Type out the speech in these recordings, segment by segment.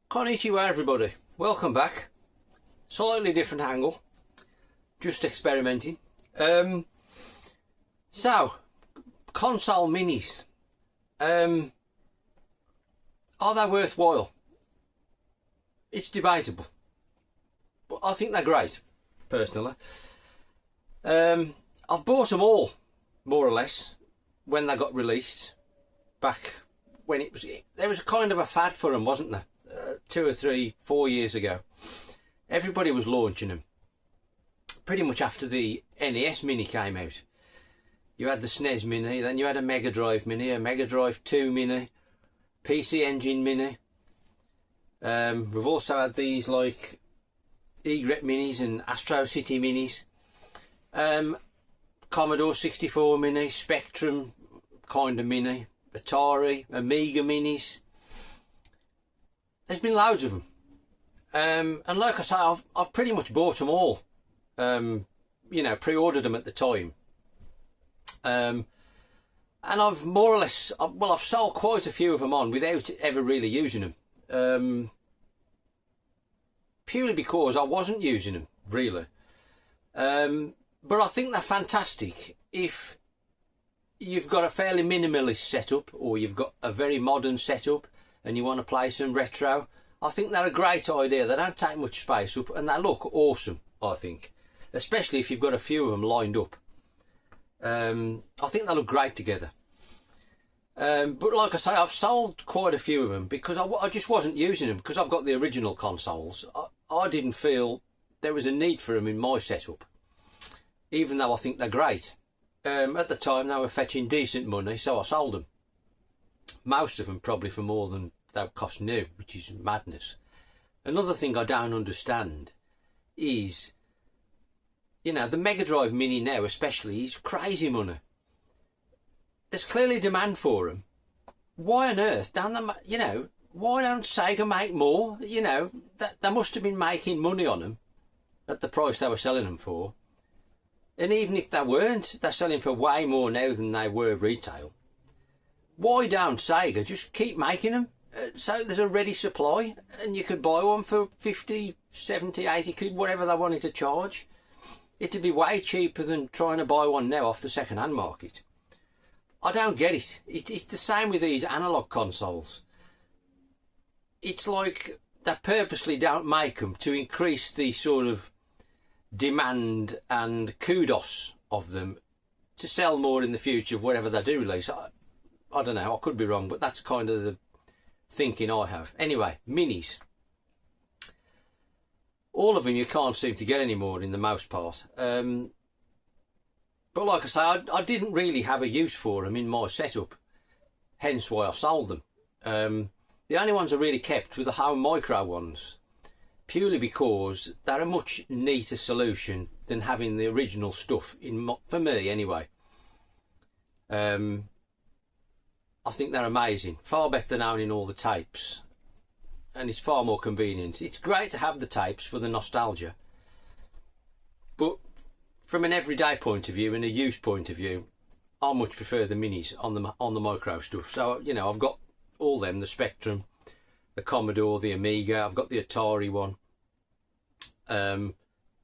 Konnichiwa everybody, welcome back. Slightly different angle, just experimenting. So, console minis, are they worthwhile? It's debatable, but I think they're great, personally. I've bought them all, more or less, when they got released, back when there was a kind of a fad for them, wasn't there? 2 or 3, 4 years ago. Everybody was launching them. Pretty much after the NES Mini came out. You had the SNES Mini, then you had a Mega Drive Mini, a Mega Drive 2 Mini, PC Engine Mini. We've also had these like Egret Minis and Astro City Minis. Commodore 64 Mini, Spectrum kind of Mini, Atari, Amiga Minis. There's been loads of them. And like I say, I've pretty much bought them all. You know, pre-ordered them at the time. And I've more or less, well, I've sold quite a few of them on without ever really using them. Purely because I wasn't using them, really. But I think they're fantastic if you've got a fairly minimalist setup, or you've got a very modern setup and you want to play some retro. I think they're a great idea. They don't take much space up and they look awesome, I think. Especially if you've got a few of them lined up. I think they look great together. But like I say, I've sold quite a few of them because I just wasn't using them, because I've got the original consoles. I didn't feel there was a need for them in my setup, even though I think they're great. At the time they were fetching decent money, so I sold them. Most of them probably for more than they would cost new, which is madness. Another thing I don't understand is, you know, the Mega Drive Mini now especially is crazy money. There's clearly demand for them. Why on earth don't they, you know, why don't Sega make more? You know, they must have been making money on them at the price they were selling them for. And even if they weren't, they're selling for way more now than they were retail. Why don't Sega just keep making them so there's a ready supply and you could buy one for 50, 70, 80 quid, whatever they wanted to charge? It'd be way cheaper than trying to buy one now off the second-hand market. I don't get it. It's the same with these analog consoles. It's like they purposely don't make them to increase the sort of demand and kudos of them to sell more in the future of whatever they do release. I don't know, I could be wrong, but that's kind of the thinking I have. Anyway, minis. All of them you can't seem to get anymore in the most part. But like I say, I didn't really have a use for them in my setup. Hence why I sold them. The only ones I really kept were the home micro ones. Purely because they're a much neater solution than having the original stuff, for me anyway. I think they're amazing. Far better than owning all the tapes. And it's far more convenient. It's great to have the tapes for the nostalgia. But from an everyday point of view and a use point of view, I much prefer the minis on the micro stuff. So, you know, I've got all them, the Spectrum, the Commodore, the Amiga, I've got the Atari one.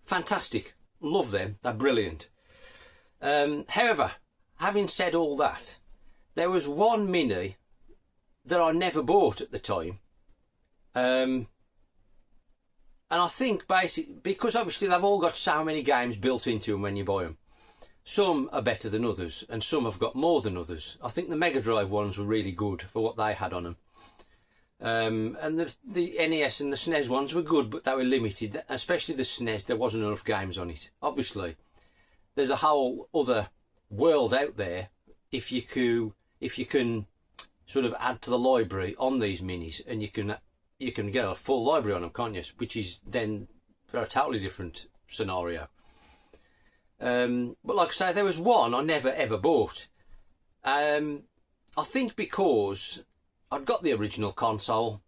Fantastic. Love them. They're brilliant. However, having said all that, there was one Mini that I never bought at the time. And I think basically, because obviously they've all got so many games built into them when you buy them. Some are better than others, and some have got more than others. I think the Mega Drive ones were really good for what they had on them. And the NES and the SNES ones were good, but they were limited. Especially the SNES, there wasn't enough games on it. Obviously, there's a whole other world out there if you can sort of add to the library on these minis, and you can get a full library on them, can't you? Which is then a totally different scenario. But like I say, there was one I never ever bought. I think because I'd got the original console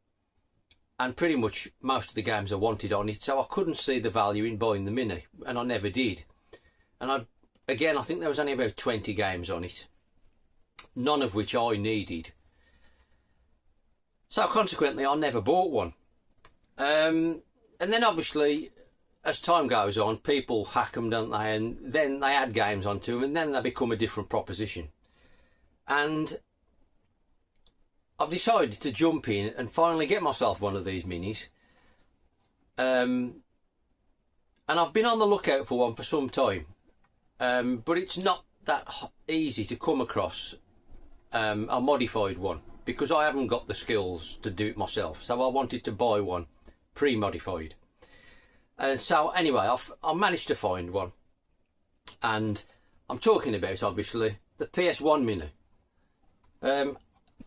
and pretty much most of the games I wanted on it, so I couldn't see the value in buying the Mini, and I never did. And I think there was only about 20 games on it. none of which I needed. So consequently, I never bought one. And then obviously, as time goes on, people hack them, don't they? And then they add games onto them, and then they become a different proposition. And I've decided to jump in and finally get myself one of these minis. And I've been on the lookout for one for some time. But it's not that easy to come across a modified one, because I haven't got the skills to do it myself. So I wanted to buy one pre-modified. And so anyway, I managed to find one. And I'm talking about, obviously, the PS1 Mini.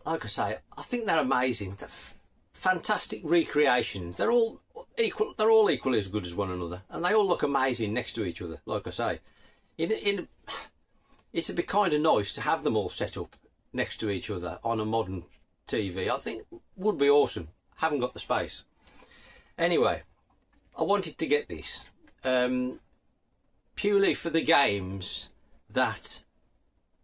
Like I say, I think they're amazing. They're fantastic recreations. They're all equal. They're all equally as good as one another, and they all look amazing next to each other. Like I say, it'd be kind of nice to have them all set up next to each other on a modern TV. I think would be awesome. Haven't got the space. Anyway, I wanted to get this purely for the games that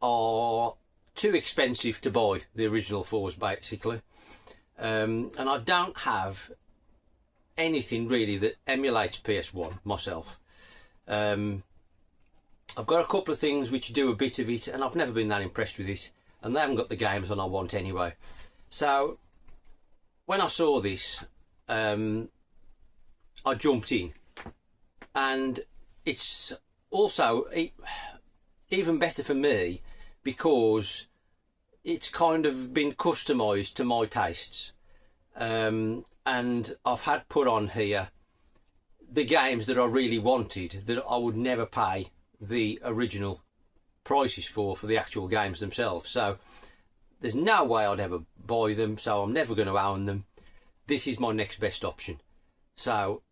are too expensive to buy the original 4s, basically. And I don't have anything really that emulates PS1 myself. I've got a couple of things which do a bit of it, and I've never been that impressed with it, and they haven't got the games that I want anyway. So when I saw this, I jumped in, and it's also even better for me because it's kind of been customised to my tastes, and I've had put on here the games that I really wanted, that I would never pay the original prices for the actual games themselves. So there's no way I'd ever buy them, so I'm never going to own them. This is my next best option. So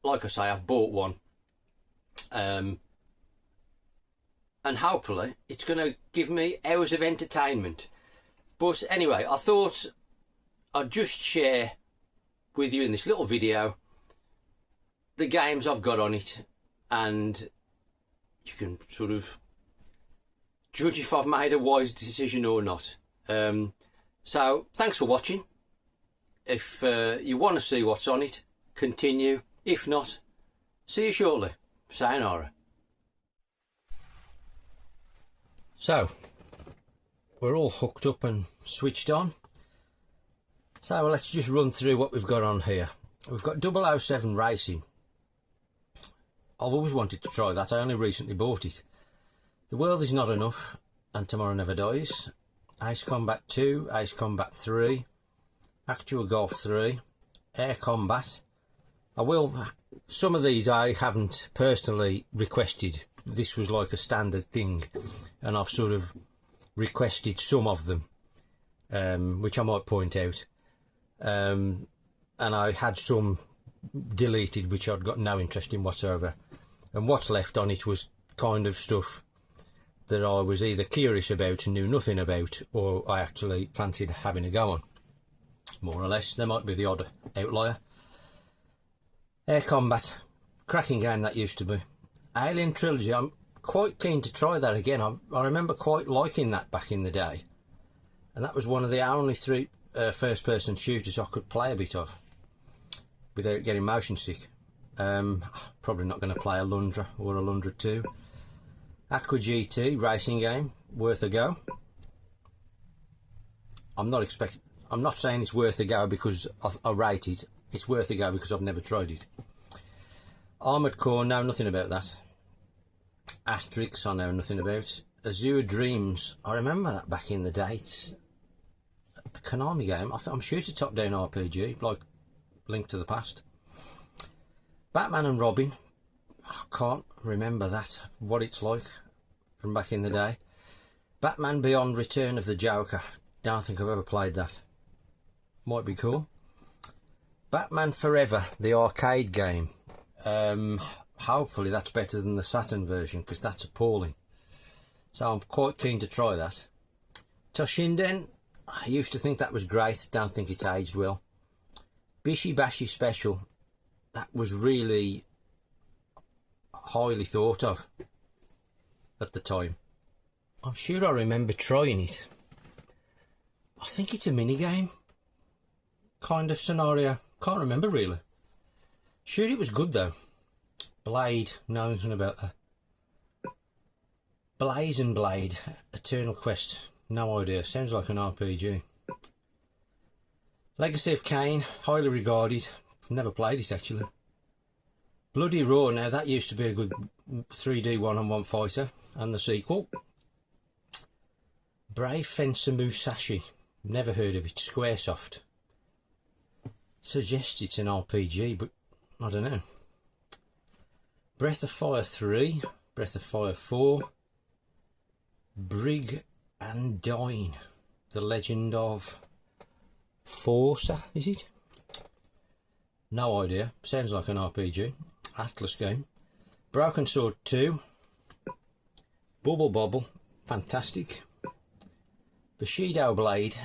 like I say, I've bought one, and hopefully it's going to give me hours of entertainment. But anyway, I thought I'd just share with you in this little video the games I've got on it, and you can sort of judge if I've made a wise decision or not. So thanks for watching. If you want to see what's on it, continue. If not, see you shortly. Sayonara. So we're all hooked up and switched on. So let's just run through what we've got on here. We've got 007 Racing. I've always wanted to try that. I only recently bought it. The World Is Not Enough and Tomorrow Never Dies. Ace Combat 2, Ace Combat 3, Actual Golf 3, Air Combat. Some of these I haven't personally requested. This was like a standard thing, and I've sort of requested some of them, which I might point out. And I had some deleted which I'd got no interest in whatsoever. And what's left on it was kind of stuff that I was either curious about and knew nothing about, or I actually fancied having a go on. More or less. There might be the odd outlier. Air Combat. Cracking game that used to be. Alien Trilogy. I'm quite keen to try that again. I remember quite liking that back in the day. And that was one of the only three first-person shooters I could play a bit of without getting motion sick. Probably not going to play a Lundra or a Lundra 2. Aqua GT racing game, worth a go. I'm not saying it's worth a go because I rate it. It's worth a go because I've never tried it. Armoured Core, know nothing about that. Asterix, I know nothing about. Azure Dreams, I remember that back in the day. It's a Konami game. I'm sure it's a top-down RPG, like Link to the Past. Batman and Robin, I can't remember that, what it's like from back in the day. Batman Beyond Return of the Joker, don't think I've ever played that. Might be cool. Batman Forever, the arcade game. Hopefully that's better than the Saturn version, because that's appalling. So I'm quite keen to try that. Toshinden, I used to think that was great, don't think it's aged well. Bishi Bashi Special, that was really highly thought of at the time. I'm sure I remember trying it, think it's a mini game kind of scenario. Can't remember really. Sure, it was good though. Blade, no nothing about that. Blaze and Blade, Eternal Quest, no idea. Sounds like an RPG. Legacy of Kain, highly regarded. I've never played it actually. Bloody Roar, now that used to be a good 3D one-on-one fighter, and the sequel. Brave Fencer Musashi, never heard of it. Squaresoft. Suggests it's an RPG, but I don't know. Breath of Fire 3, Breath of Fire 4, Brig and Dine, The Legend of Forza, is it? No idea. Sounds like an RPG. Atlas game. Broken Sword 2, Bubble Bobble, fantastic. Bushido Blade,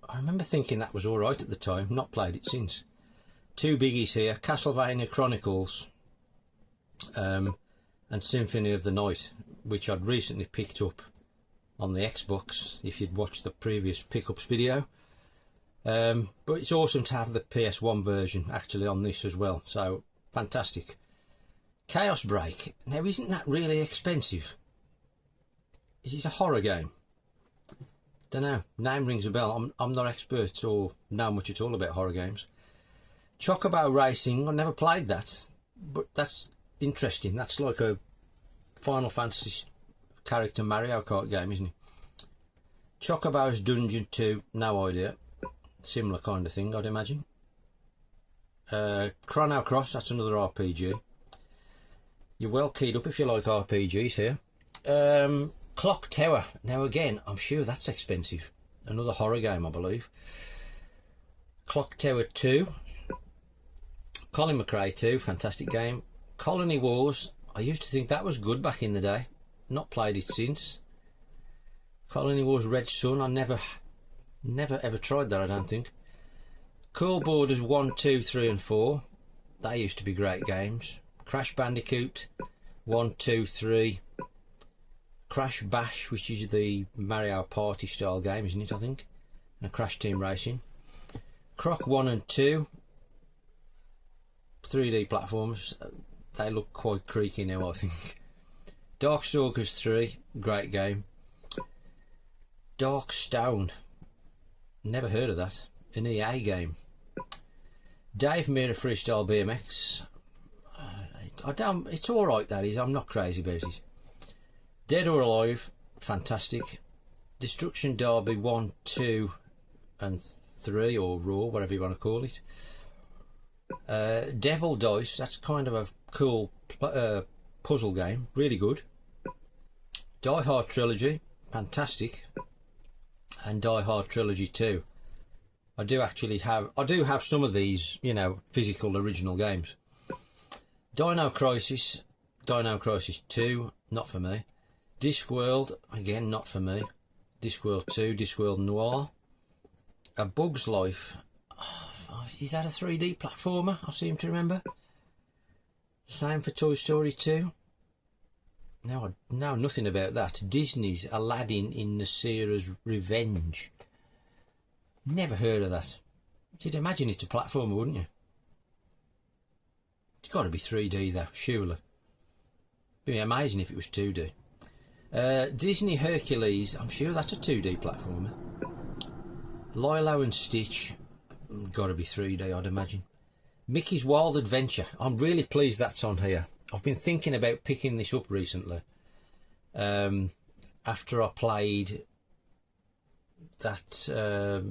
I remember thinking that was alright at the time, not played it since. Two biggies here, Castlevania Chronicles and Symphony of the Night, which I'd recently picked up on the Xbox, if you'd watched the previous pickups video. But it's awesome to have the PS1 version actually on this as well, so fantastic. Chaos Break, now isn't that really expensive? Is it a horror game? Don't know, name rings a bell. I'm not expert or know much at all about horror games. Chocobo Racing, I never played that, but that's interesting. That's like a Final Fantasy character Mario Kart game, isn't it? Chocobo's Dungeon 2, no idea. Similar kind of thing, I'd imagine. Chrono Cross, that's another RPG. You're well keyed up if you like RPGs here. Clock Tower, now again, I'm sure that's expensive. Another horror game, I believe. Clock Tower 2. Colin McRae 2, fantastic game. Colony Wars, I used to think that was good back in the day. Not played it since. Colony Wars Red Sun, I never ever tried that, I don't think. Cool Borders 1, 2, 3 and 4. They used to be great games. Crash Bandicoot 1, 2, 3. Crash Bash, which is the Mario Party style game, isn't it, I think? And Crash Team Racing. Croc 1 and 2. 3D platforms. They look quite creaky now, I think. Darkstalkers 3, great game. Darkstone, never heard of that. An EA game. Dave Mirra Freestyle BMX. It's alright, that is. I'm not crazy about it. Dead or Alive, fantastic. Destruction Derby 1, 2 and 3, or Raw, whatever you want to call it. Devil Dice, that's kind of a cool puzzle game, really good. Die Hard Trilogy, fantastic. And Die Hard Trilogy 2. I do have some of these, you know, physical original games. Dino Crisis 2, not for me. Discworld, again, not for me. Discworld 2, Discworld Noir. A Bug's Life, is that a 3D platformer? I seem to remember. Same for Toy Story 2. No, I know nothing about that. Disney's Aladdin in Nasira's Revenge. Never heard of that. You'd imagine it's a platformer, wouldn't you? It's got to be 3D though, surely. It'd be amazing if it was 2D. Disney Hercules, I'm sure that's a 2D platformer. Lilo and Stitch, got to be 3D, I'd imagine. Mickey's Wild Adventure, I'm really pleased that's on here. I've been thinking about picking this up recently. After I played that,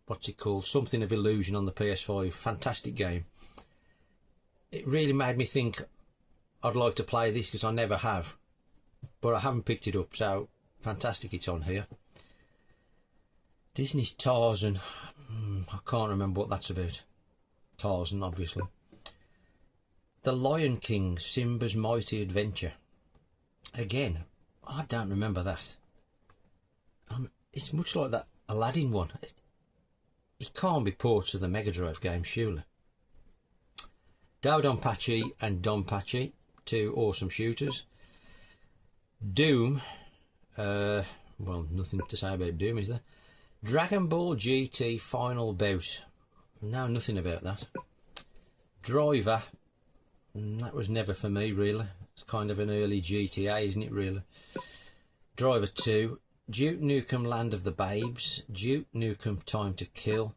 what's it called? Something of Illusion on the PS5. Fantastic game. It really made me think I'd like to play this because I never have. But I haven't picked it up, so fantastic it's on here. Disney's Tarzan. I can't remember what that's about. Tarzan, obviously. The Lion King, Simba's Mighty Adventure. Again, I don't remember that. It's much like that Aladdin one. It can't be ports of the Mega Drive game, surely. Dodonpachi and Donpachi, two awesome shooters. Doom, well, nothing to say about Doom, is there? Dragon Ball GT Final Bout. Know nothing about that. Driver. That was never for me, really. It's kind of an early GTA, isn't it, really? Driver 2. Duke Nukem Land of the Babes. Duke Nukem Time to Kill.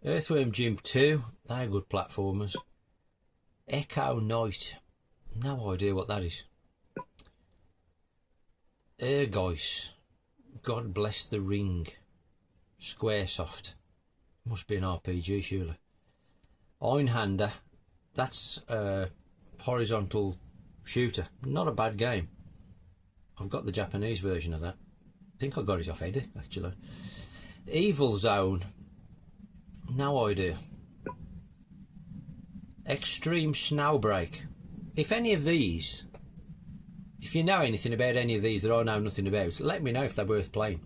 Earthworm Jim 2. They're good platformers. Echo Knight. No idea what that is. Ergois. God Bless the Ring. Squaresoft. Must be an RPG, surely. Einhander. That's a horizontal shooter. Not a bad game. I've got the Japanese version of that. I think I got it off Eddie, actually. Evil Zone. No idea. Extreme Snowbreak. If any of these, if you know anything about any of these that I know nothing about, let me know if they're worth playing.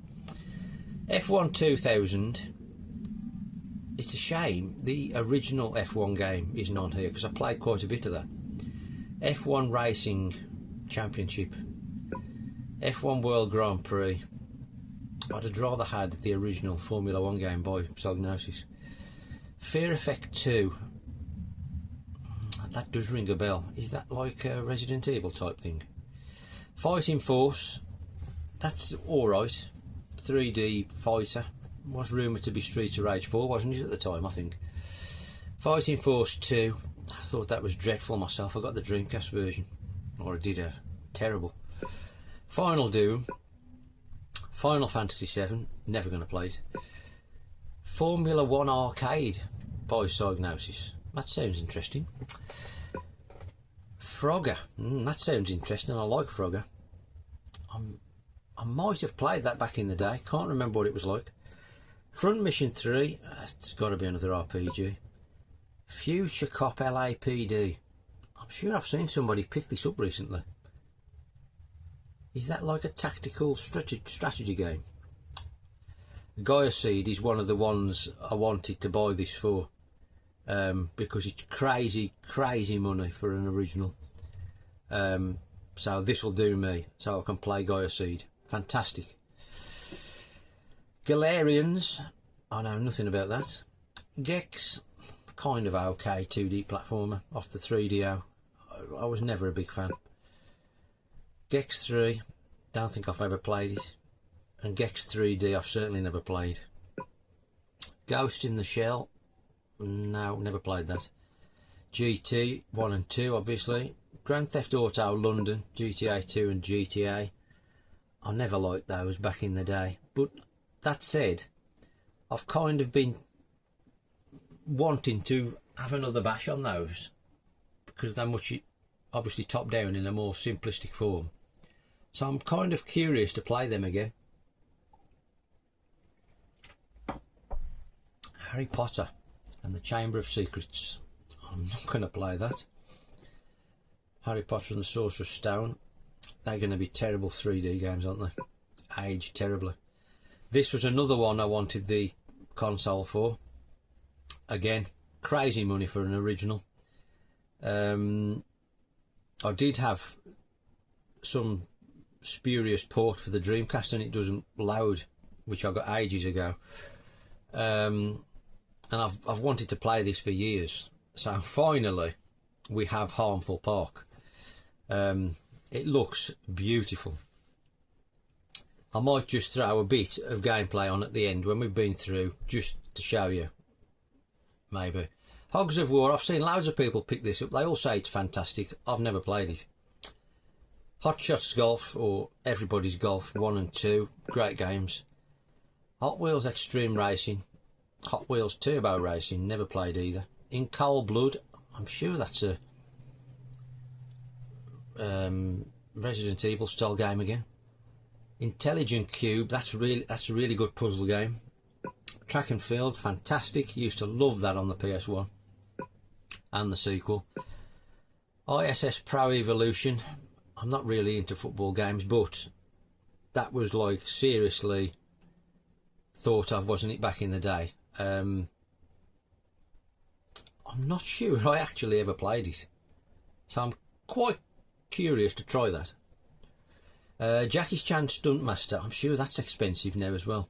F1 2000. It's a shame the original F1 game isn't on here because I played quite a bit of that. F1 Racing Championship. F1 World Grand Prix. I'd have rather had the original Formula 1 game by Psygnosis. Fear Effect 2. That does ring a bell. Is that like a Resident Evil type thing? Fighting Force. That's alright. 3D fighter. Was rumoured to be Streets of Rage 4, wasn't it, at the time, I think. Fighting Force 2. I thought that was dreadful myself. I got the Dreamcast version. Or I did have. Terrible. Final Doom. Final Fantasy 7. Never going to play it. Formula 1 Arcade by Psygnosis. That sounds interesting. Frogger. That sounds interesting. I like Frogger. I might have played that back in the day. Can't remember what it was like. Front Mission 3. It's got to be another RPG. Future Cop LAPD. I'm sure I've seen somebody pick this up recently. Is that like a tactical strategy game? Gaia Seed is one of the ones I wanted to buy this for. Because it's crazy money for an original. So this will do me, so I can play Gaia Seed. Fantastic. Galarians, I know nothing about that. Gex, kind of okay 2D platformer off the 3DO. I was never a big fan. Gex 3, don't think I've ever played it. And Gex 3D I've certainly never played. Ghost in the Shell, no, never played that. GT 1 and 2 obviously. Grand Theft Auto London, GTA 2 and GTA. I never liked those back in the day. But that said, I've kind of been wanting to have another bash on those. Because they're much, obviously top down in a more simplistic form. So I'm kind of curious to play them again. Harry Potter and the Chamber of Secrets. I'm not going to play that. Harry Potter and the Sorcerer's Stone. They're going to be terrible 3D games, aren't they? Aged terribly. This was another one I wanted the console for. Again, crazy money for an original. I did have some spurious port for the Dreamcast and it doesn't load, which I got ages ago. And I've wanted to play this for years. So finally we have Harmful Park. It looks beautiful. I might just throw a bit of gameplay on at the end when we've been through, just to show you. Maybe. Hogs of War, I've seen loads of people pick this up. They all say it's fantastic. I've never played it. Hot Shots Golf, or Everybody's Golf 1 and 2, great games. Hot Wheels Extreme Racing, Hot Wheels Turbo Racing, never played either. In Cold Blood, I'm sure that's a Resident Evil style game again. Intelligent Cube, that's a really good puzzle game. Track and Field, fantastic. Used to love that on the PS1 and the sequel. ISS Pro Evolution. I'm not really into football games, but that was like seriously thought of, wasn't it, back in the day? I'm not sure I actually ever played it, so I'm quite curious to try that. Jackie Chan Stuntmaster, I'm sure that's expensive now as well.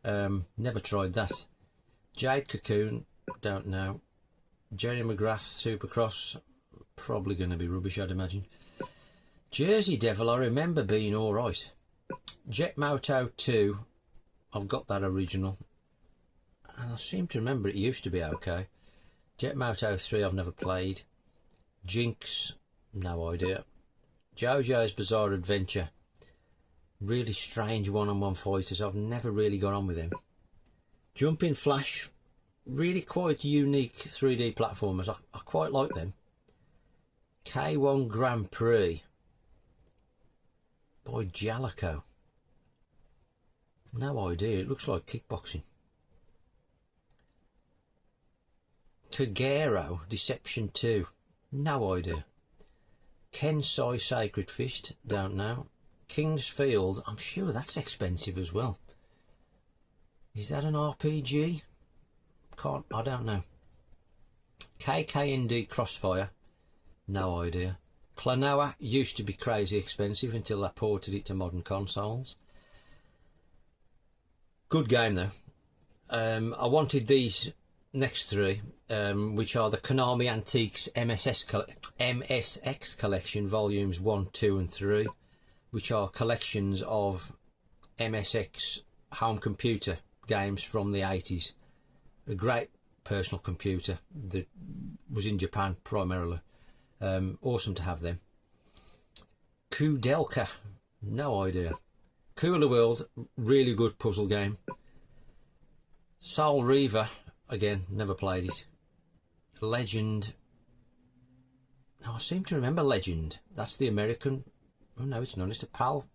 Never tried that. Jade Cocoon, don't know. Jerry McGrath Supercross, probably going to be rubbish, I'd imagine. Jersey Devil, I remember being alright. Jet Moto 2, I've got that original, and I seem to remember it used to be okay. Jet Moto 3 I've never played. Jinx, no idea. JoJo's Bizarre Adventure, really strange one-on-one fighters, I've never really got on with them. Jumping Flash, really quite unique 3D platformers, I quite like them. K1 Grand Prix by Jalico, no idea, it looks like kickboxing. Kagero Deception 2, no idea. Kensai Sacred Fist, don't know. King's Field, I'm sure that's expensive as well. Is that an RPG? I don't know. KKND Crossfire, no idea. Klonoa used to be crazy expensive until they ported it to modern consoles. Good game though. I wanted these next three, which are the Konami Antiques MSX Collection Volumes 1, 2 and 3, which are collections of MSX home computer games from the 80s. A great personal computer that was in Japan primarily. Awesome to have them. Kudelka, no idea. Cooler World, really good puzzle game. Soul Reaver, again, never played it. Legend, now I seem to remember Legend. That's the American, oh no it's not, it's a PAL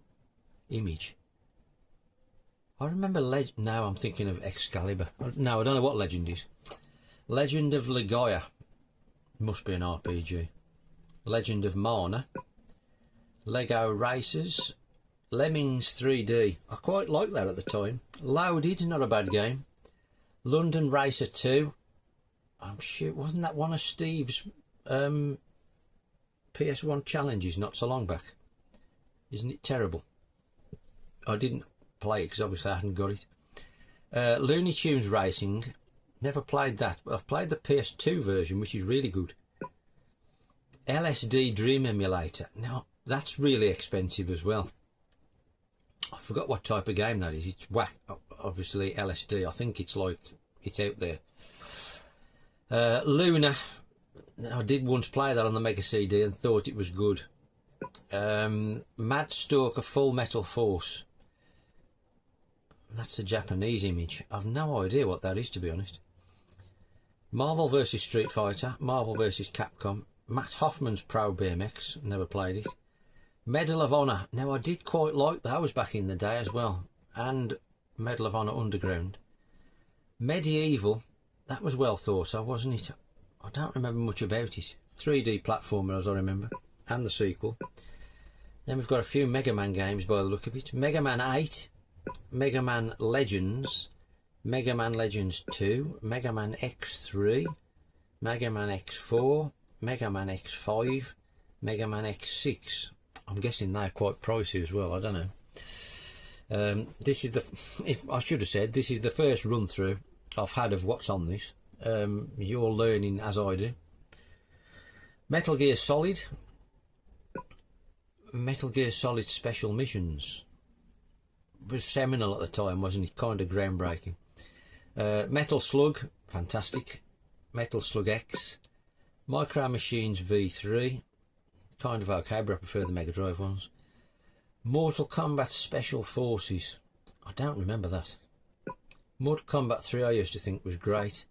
image. I remember Legend, now I'm thinking of Excalibur. No, I don't know what Legend is. Legend of Legaia, must be an RPG. Legend of Mana. Lego Racers. Lemmings 3D, I quite liked that at the time. Loaded, not a bad game. London Racer 2, I'm sure, wasn't that one of Steve's PS1 challenges not so long back? Isn't it terrible? I didn't play it because obviously I hadn't got it. Looney Tunes Racing, never played that, but I've played the PS2 version, which is really good. LSD Dream Emulator, now that's really expensive as well. I forgot what type of game that is. It's whack, obviously LSD. I think it's like, it's out there. Luna, I did once play that on the Mega CD and thought it was good. Mad Stalker Full Metal Force. That's a Japanese image. I've no idea what that is, to be honest. Marvel vs Street Fighter. Marvel vs Capcom. Matt Hoffman's Pro BMX. Never played it. Medal of Honor. Now I did quite like those back in the day as well. And Medal of Honor Underground. Medieval. That was well thought of, wasn't it? I don't remember much about it. 3D platformer as I remember. And the sequel. Then we've got a few Mega Man games by the look of it. Mega Man 8. Mega Man Legends. Mega Man Legends 2. Mega Man X3. Mega Man X4. Mega Man X5. Mega Man X6. I'm guessing they're quite pricey as well, I don't know. This is if I should have said, this is the first run through I've had of what's on this. You're learning as I do. Metal Gear Solid. Metal Gear Solid Special Missions. It was seminal at the time, wasn't it? Kind of groundbreaking. Metal Slug, fantastic. Metal Slug X. Micro Machines V3. Kind of okay, but I prefer the Mega Drive ones. Mortal Kombat Special Forces. I don't remember that. Mortal Kombat 3 I used to think was great.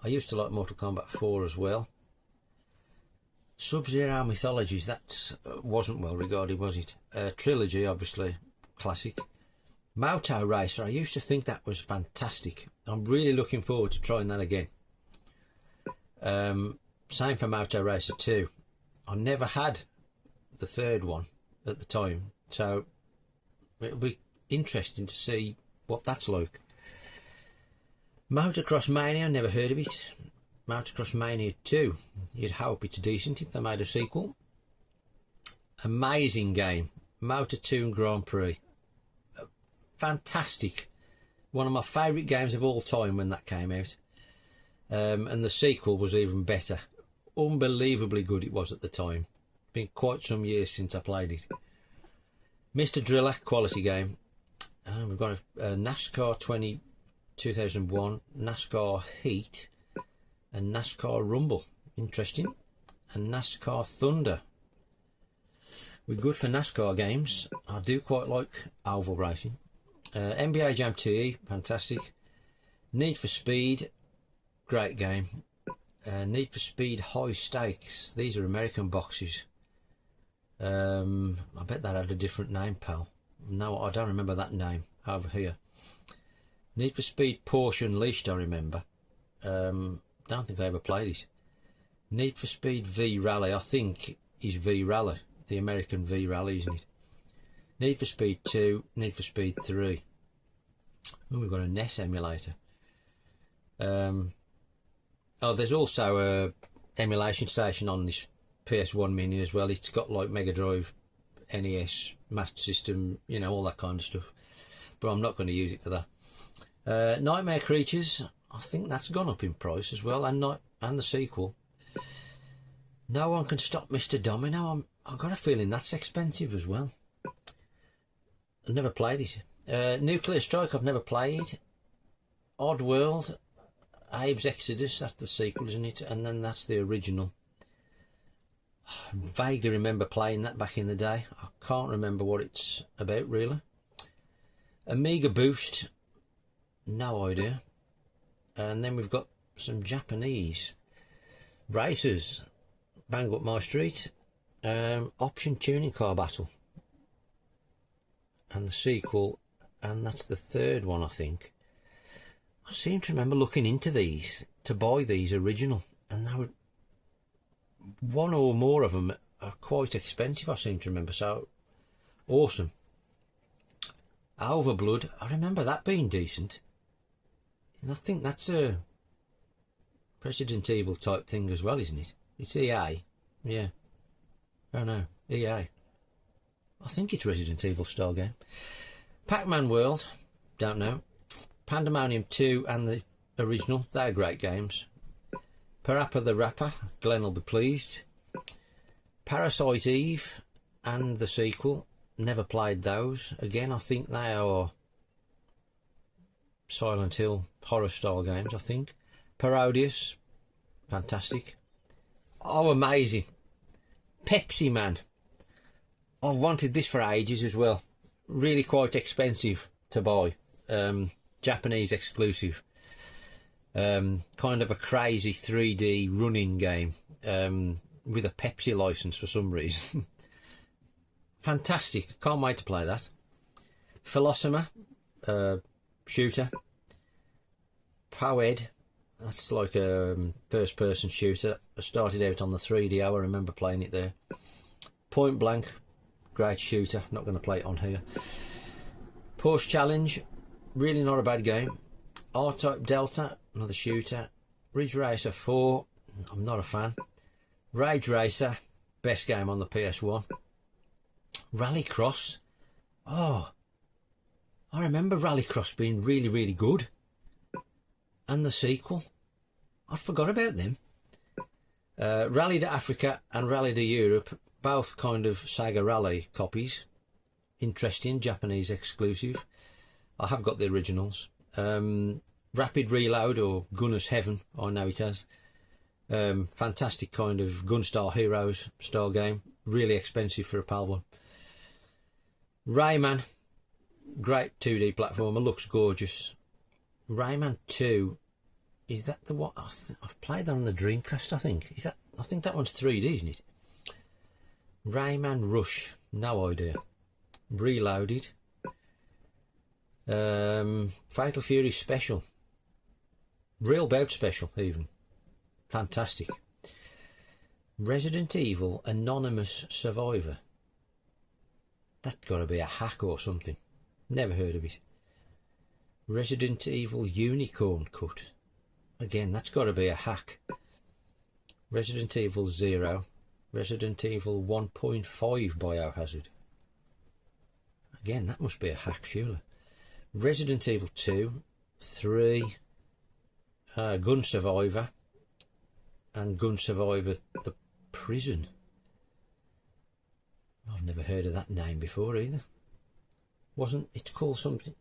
I used to like Mortal Kombat 4 as well. Sub-Zero Mythologies, that wasn't well regarded, was it? Trilogy, obviously, classic. Moto Racer, I used to think that was fantastic. I'm really looking forward to trying that again. Same for Moto Racer 2. I never had the third one at the time, so it'll be interesting to see what that's like. Motocross Mania, never heard of it. Motocross Mania 2, you'd hope it's decent if they made a sequel. Amazing game, Motor 2 Grand Prix. Fantastic. One of my favourite games of all time when that came out. And the sequel was even better. Unbelievably good it was at the time. Been quite some years since I played it. Mr. Driller, quality game. We've got a NASCAR 2001, NASCAR Heat, and NASCAR Rumble. Interesting. And NASCAR Thunder. We're good for NASCAR games. I do quite like oval racing. NBA Jam 2E, fantastic. Need for Speed, great game. Need for Speed High Stakes. These are American boxes. I bet that had a different name, pal. No, I don't remember that name over here. Need for Speed Porsche Unleashed, I remember. Don't think I ever played it. Need for Speed V Rally, I think is V Rally. The American V Rally, isn't it? Need for Speed 2, Need for Speed 3. Oh, we've got a NES emulator. Oh, there's also a emulation station on this PS1 Mini as well. It's got like Mega Drive, NES, Master System, you know, all that kind of stuff. But I'm not going to use it for that. Nightmare Creatures, I think that's gone up in price as well, and the sequel. No One Can Stop Mr. Domino. I've got a feeling that's expensive as well. I've never played it. Nuclear Strike, I've never played. Odd World, Abe's Exodus, that's the sequel, isn't it? And then that's the original. I vaguely remember playing that back in the day. I can't remember what it's about, really. Amiga Boost, no idea. And then we've got some Japanese racers. Bang Up My Street, Option Tuning Car Battle, and the sequel, and that's the third one, I think. I seem to remember looking into these to buy these original, and they were, one or more of them are quite expensive, I seem to remember. So awesome. Overblood, I remember that being decent, and I think that's a Resident Evil type thing as well, isn't it? It's EA, yeah. Oh no, EA. I think it's Resident Evil style game. Pac-Man World, don't know. Pandemonium 2 and the original, they're great games. Parappa the Rapper, Glenn will be pleased. Parasite Eve and the sequel, never played those. Again, I think they are Silent Hill horror style games, I think. Parodius, fantastic. Oh, amazing. Pepsi Man. I've wanted this for ages as well. Really quite expensive to buy. Japanese exclusive. Kind of a crazy 3D running game with a Pepsi license for some reason. Fantastic. Can't wait to play that. Philosoma. Shooter. Poed. That's like a first-person shooter. I started out on the 3DO, I remember playing it there. Point Blank, great shooter, not going to play it on here. Porsche Challenge, really not a bad game. R-Type Delta, another shooter. Ridge Racer 4, I'm not a fan. Rage Racer, best game on the PS1. Rallycross, oh, I remember Rallycross being really, really good. And the sequel, I forgot about them. Rally to Africa and Rally to Europe, both kind of Sega Rally copies. Interesting, Japanese exclusive. I have got the originals. Rapid Reload, or Gunner's Heaven, I know it as. Fantastic kind of Gunstar Heroes style game. Really expensive for a PAL one. Rayman, great 2D platformer, looks gorgeous. Rayman 2, is that the one? I've played that on the Dreamcast, I think. I think that one's 3D, isn't it? Rayman Rush, no idea. Reloaded. Fatal Fury Special. Real Bout Special, even. Fantastic. Resident Evil Anonymous Survivor. That's got to be a hack or something. Never heard of it. Resident Evil Unicorn Cut. Again, that's got to be a hack. Resident Evil 0. Resident Evil 1.5 Biohazard. Again, that must be a hack, surely. Resident Evil 2, 3, Gun Survivor, and Gun Survivor The Prison. I've never heard of that name before either. Wasn't it called something?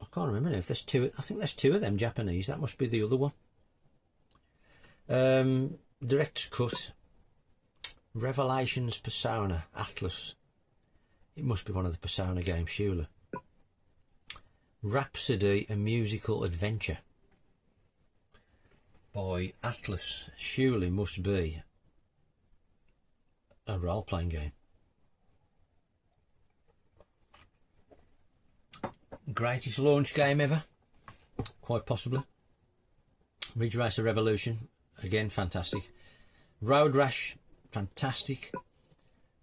I can't remember now if there's two. I think there's two of them Japanese. That must be the other one. Director's Cut, Revelations Persona, Atlas. It must be one of the Persona games, surely. Rhapsody, A Musical Adventure by Atlas. Surely must be a role-playing game. Greatest launch game ever? Quite possibly. Ridge Racer Revolution, again fantastic. Road Rash, fantastic.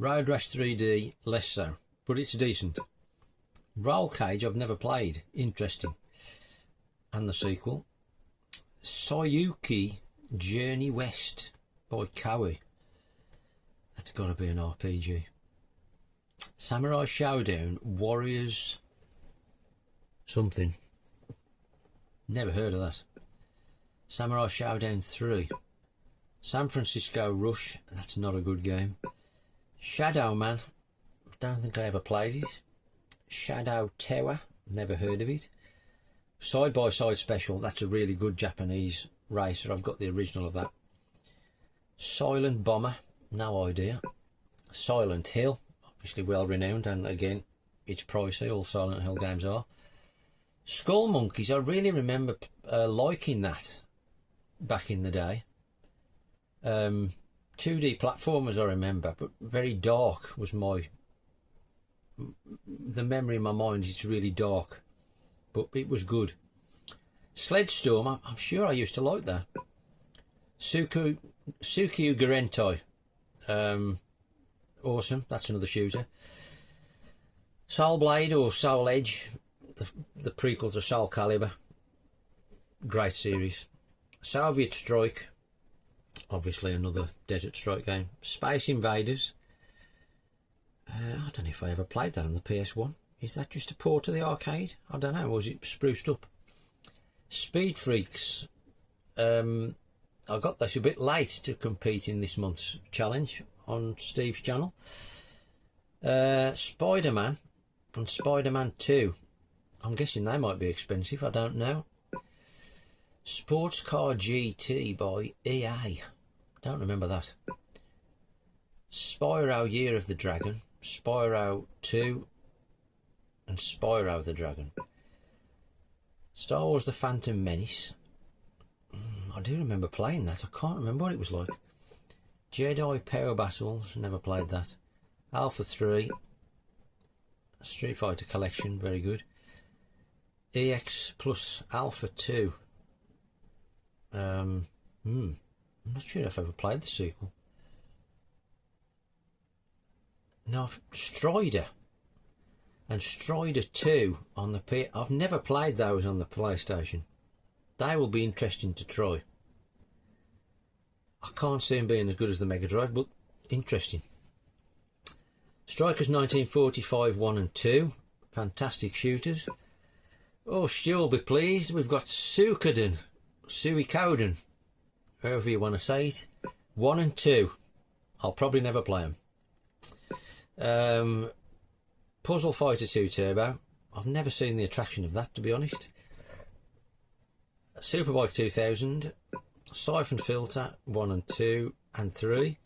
Road Rash 3D, less so, but it's decent. Roll Cage, I've never played, interesting. And the sequel, Sayuki Journey West by Koei. That's got to be an RPG. Samurai Showdown Warriors something. Never heard of that. Samurai Showdown 3. San Francisco Rush, that's not a good game. Shadow Man, don't think I ever played it. Shadow Tower, never heard of it. Side by Side Special, that's a really good Japanese racer. I've got the original of that. Silent Bomber, no idea. Silent Hill, obviously well renowned, and again it's pricey, all Silent Hill games are. Skull Monkeys, I really remember liking that back in the day. 2D platformers I remember, but very dark was the memory in my mind. It's really dark, but it was good. Sledstorm, I'm sure I used to like that. Tsukyu Gurentai, awesome, that's another shooter. Soul Blade or Soul Edge, the prequel to Soul Calibur, great series. Soviet Strike, obviously another Desert Strike game. Space Invaders, I don't know if I ever played that on the PS1. Is that just a port to the arcade? I don't know, or was it spruced up? Speed Freaks, I got this a bit late to compete in this month's challenge on Steve's channel. Spider-Man and Spider-Man 2. I'm guessing they might be expensive, I don't know. Sports Car GT by EA. Don't remember that. Spyro Year of the Dragon, Spyro 2 and Spyro the Dragon. Star Wars The Phantom Menace. I do remember playing that. I can't remember what it was like. Jedi Power Battles, never played that. Alpha 3. Street Fighter Collection, very good. EX plus Alpha 2. I'm not sure if I've ever played the sequel. No, Strider and Strider 2 on the I've never played those on the PlayStation. They will be interesting to try. I can't see them being as good as the Mega Drive, but interesting. Strikers 1945 1 and 2, fantastic shooters. Oh, Stu will be pleased. We've got Suikoden, however you want to say it, 1 and 2. I'll probably never play them. Puzzle Fighter 2 Turbo. I've never seen the attraction of that, to be honest. Superbike 2000. Siphon Filter 1 and 2 and 3.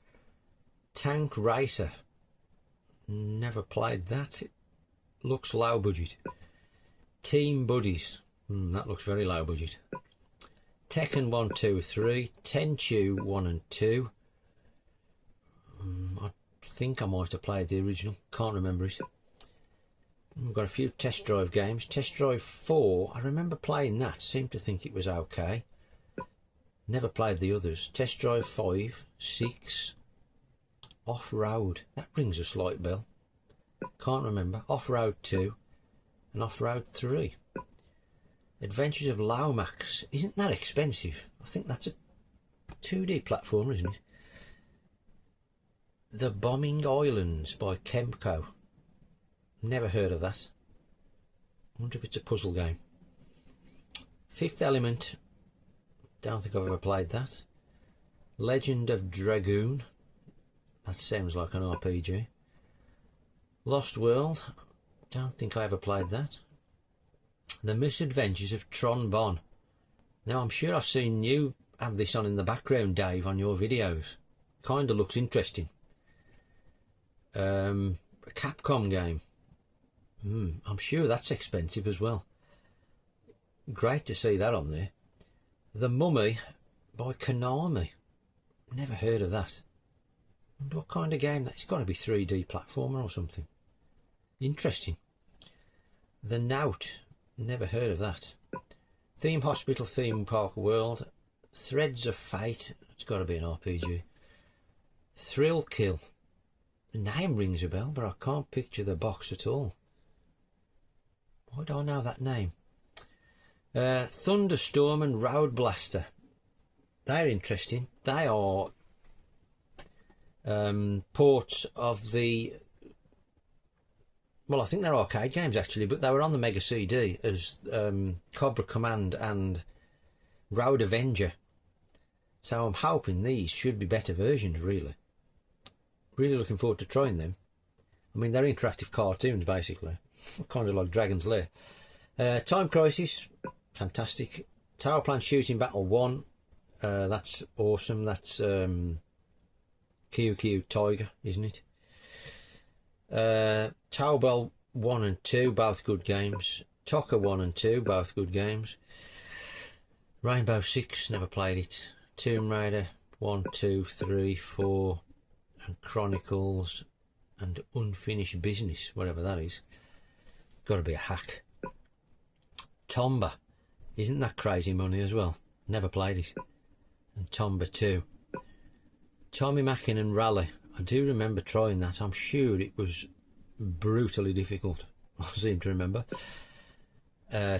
Tank Racer. Never played that. It looks low budget. Team Buddies. That looks very low budget. Tekken 1, 2, 3. Tenchu 1 and 2. I think I might have played the original. Can't remember it. We've got a few Test Drive games. Test Drive 4. I remember playing that. Seemed to think it was okay. Never played the others. Test Drive 5, 6. Off-Road. That rings a slight bell. Can't remember. Off-Road 2 and Off-Road 3. Adventures of Lomax. Isn't that expensive? I think that's a 2D platform, isn't it? The Bombing Islands by Kemco. Never heard of that. wonder if it's a puzzle game. Fifth Element, don't think I've ever played that. Legend of Dragoon, that sounds like an RPG. Lost World, don't think I ever played that. The Misadventures of Tron Bonne. Now I'm sure I've seen you have this on in the background, Dave, on your videos. Kinda looks interesting. A Capcom game. I'm sure that's expensive as well. Great to see that on there. The Mummy by Konami. Never heard of that. Wonder what kind of game that is. It's got to be 3D platformer or something. Interesting. The Knout. Never heard of that. Theme Hospital, Theme Park World. Threads of Fate. It's got to be an RPG. Thrill Kill. The name rings a bell, but I can't picture the box at all. Why do I know that name? Thunderstorm and Road Blaster. They're interesting. They are ports of the... Well, I think they're arcade games actually, but they were on the Mega CD as Cobra Command and Road Avenger. So I'm hoping these should be better versions, really. Really looking forward to trying them. I mean, they're interactive cartoons, basically. Kind of like Dragon's Lair. Time Crisis, fantastic. Tower Plant Shooting Battle 1, that's awesome. That's QQ Tiger, isn't it? Tower Bell 1 and 2, both good games. Tocker 1 and 2, both good games. Rainbow Six, never played it. Tomb Raider 1, 2, 3, 4, and Chronicles, and Unfinished Business, whatever that is. Got to be a hack. Tomba, isn't that crazy money as well? Never played it. And Tomba 2. Tommy Mackin and Rally, I do remember trying that. I'm sure it was brutally difficult. I seem to remember.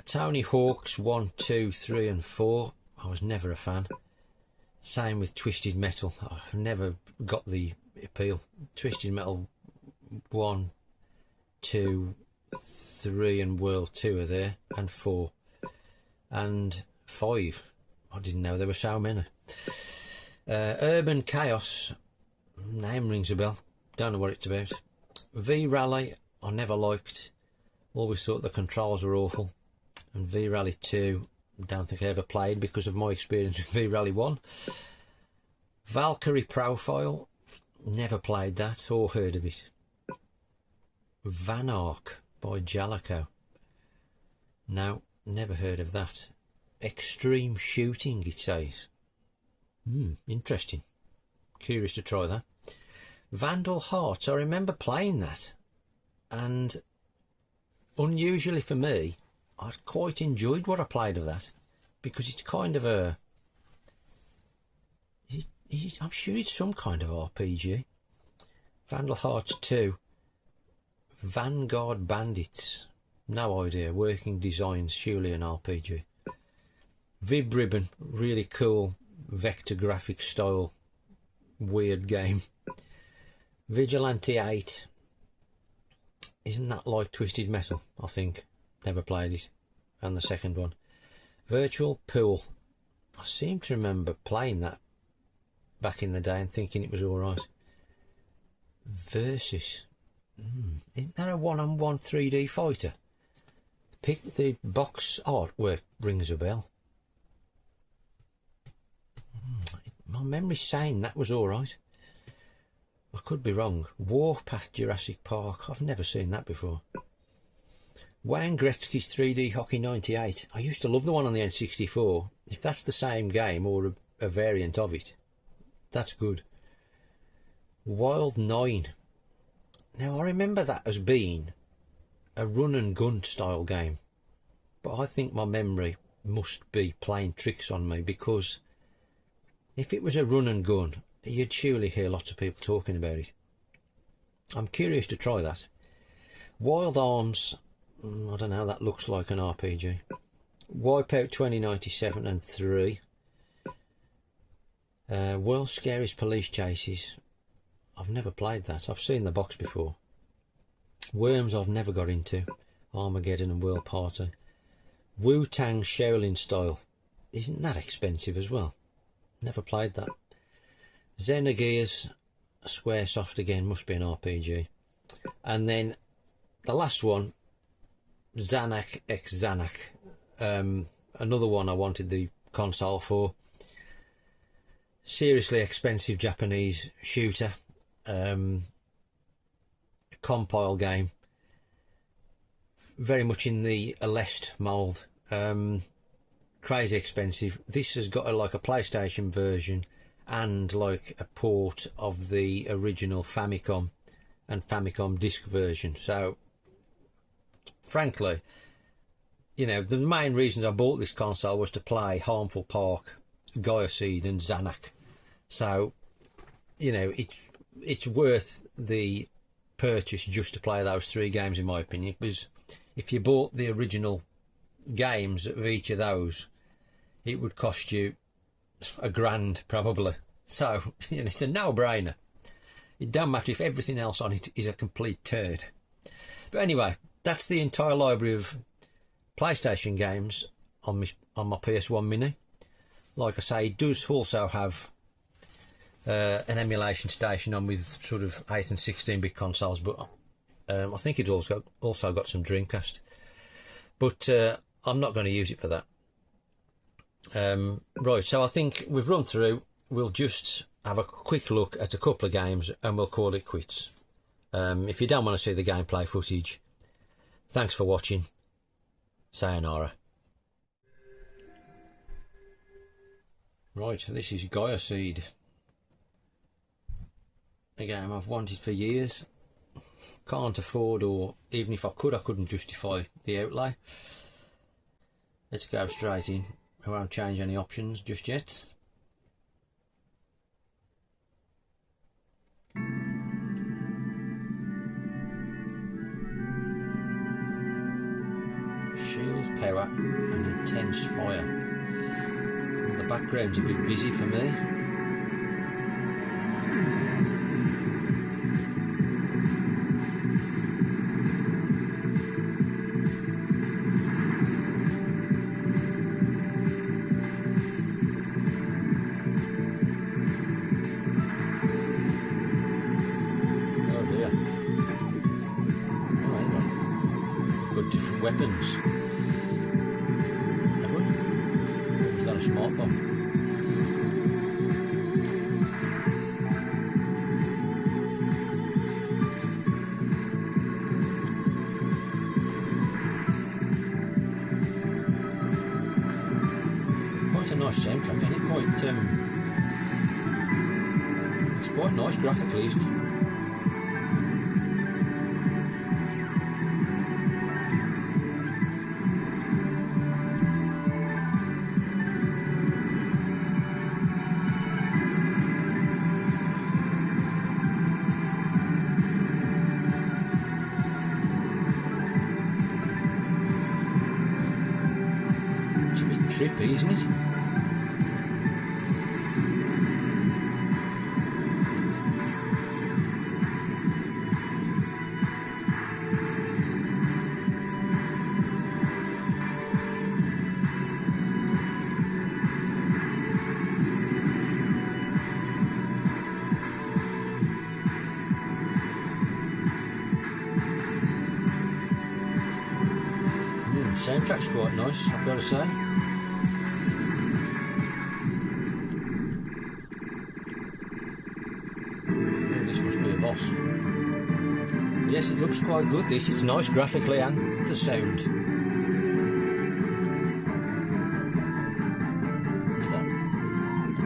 Tony Hawk's 1, 2, 3 and 4. I was never a fan. Same with Twisted Metal. I've never got the appeal. Twisted Metal 1, 2, 3 and World 2 are there, and 4 and 5. I didn't know there were so many. Urban Chaos, name rings a bell, don't know what it's about. V-Rally I never liked, always thought the controls were awful. And V-Rally 2 don't think I ever played because of my experience with V-Rally 1. Valkyrie Profile, never played that or heard of it. Vanark by Jalico, no, never heard of that. Extreme Shooting, it says. Interesting. Curious to try that. Vandal Hearts, I remember playing that, and unusually for me, I quite enjoyed what I played of that, because it's kind of a... I'm sure it's some kind of RPG. Vandal Hearts 2. Vanguard Bandits. No idea. Working Designs, surely an RPG. Vib Ribbon, really cool vector graphic style, weird game. Vigilante 8. Isn't that like Twisted Metal? I think. Never played it. And the second one. Virtual Pool. I seem to remember playing that back in the day and thinking it was alright. Versus. Isn't that a one-on-one 3D fighter? The box artwork rings a bell. My memory's saying that was alright. I could be wrong. Warpath Jurassic Park. I've never seen that before. Wayne Gretzky's 3D Hockey 98. I used to love the one on the N64. If that's the same game or a variant of it, that's good. Wild 9. Now I remember that as being a run and gun style game, but I think my memory must be playing tricks on me, because if it was a run and gun, you'd surely hear lots of people talking about it. I'm curious to try that. Wild Arms, I don't know, that looks like an RPG. Wipeout 2097 and 3. World's Scariest Police Chases. I've never played that. I've seen the box before. Worms I've never got into. Armageddon and World Party. Wu-Tang Shaolin Style. Isn't that expensive as well? Never played that. Xenogears Squaresoft again, must be an RPG. And then the last one, Zanak X Zanak. Another one I wanted the console for. Seriously expensive Japanese shooter. Compile game. Very much in the Aleste mould. Crazy expensive. This has got like a PlayStation version and like a port of the original Famicom and Famicom disc version. So frankly, you know, the main reasons I bought this console was to play Harmful Park, Gaia Seed and Zanak. So, you know, it's worth the purchase just to play those 3 games, in my opinion, because if you bought the original games of each of those, it would cost you $1,000 probably. So, you know, it's a no-brainer. It don't matter if everything else on it is a complete turd. But anyway, that's the entire library of PlayStation games on my PS1 Mini. Like I say, it does also have an emulation station on with sort of 8 and 16-bit consoles, but I think it's also got some Dreamcast. But I'm not going to use it for that. Right, so I think we've run through. We'll just have a quick look at a couple of games and we'll call it quits. If you don't want to see the gameplay footage, thanks for watching. Sayonara. Right, so this is Gaia Seed. A game I've wanted for years. Can't afford, or even if I could, I couldn't justify the outlay. Let's go straight in. I won't change any options just yet. Shield power and intense fire. The background's a bit busy for me. Weapons. Have we? Or was that a smart bomb? Quite a nice soundtrack, isn't it? It's quite nice graphically, isn't it? Trippy, isn't it? Soundtrack's quite nice, I've got to say. Boss. Yes, it looks quite good, this. It's nice graphically and the sound. That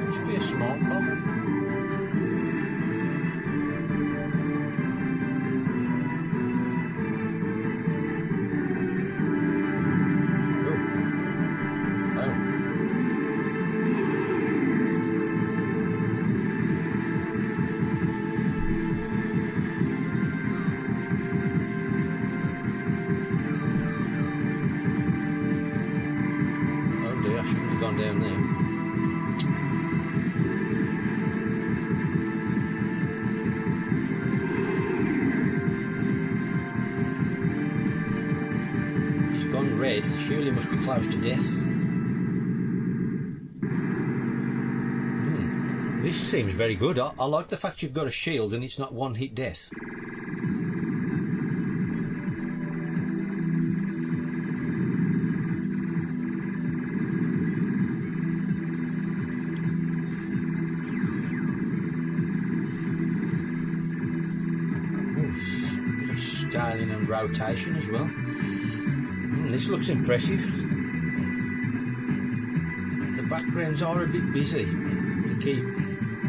must be a smart bomb. Gone down there. Surely must be close to death. This seems very good. I like the fact you've got a shield and it's not one hit death. Scaling and rotation as well. This looks impressive. The backgrounds are a bit busy to keep